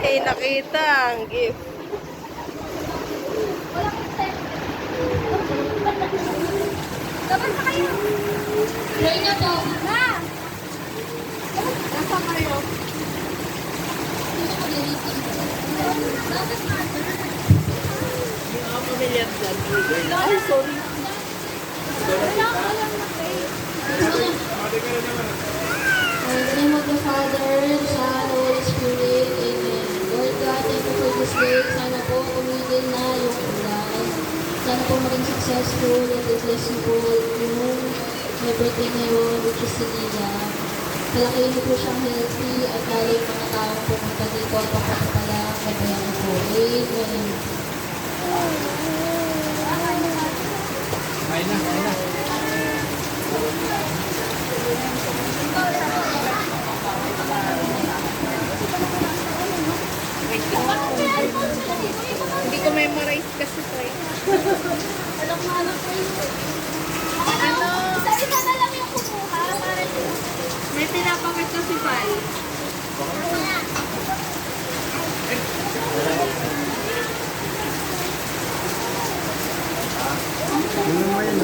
Ay, nakita ang gift. Dapat na kayo. Tuloy na po. Na! Nasa kayo? Pamilya vlog. Ay, sorry. In the name of the Father, the Son, the Holy Spirit, Amen. Lord God, thank you for this day. Sana po tumigil na yung ulan. Sana po maging successful and bless you po yung birthday ngayon, which is si Lila. Kalakihin niyo po siyang healthy at lalo yung mga taong pumunta dito at pala gabayan po. Amen. Kain na, kain na. Hindi ko memorize kasi ito eh. Alam ko yun. Ano? Isa-isa na lang yung kumuha para May pinapakit na si Pai. Yun mo yun.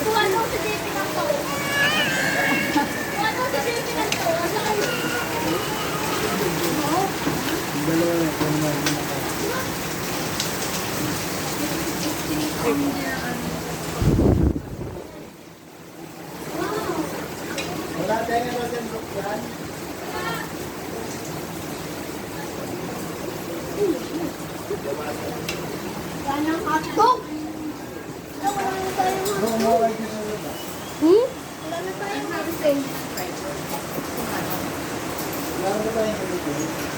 Kung ano sa JP ng to. Kung ano sa JP ng to. Dalawa na ito naman. Wala tayo na ba siyang buksan? Yan ang hotdog. Wala na tayong Oo, mawag yun sa labas. Wala na tayong hotdog. Wala na tayong hotdog.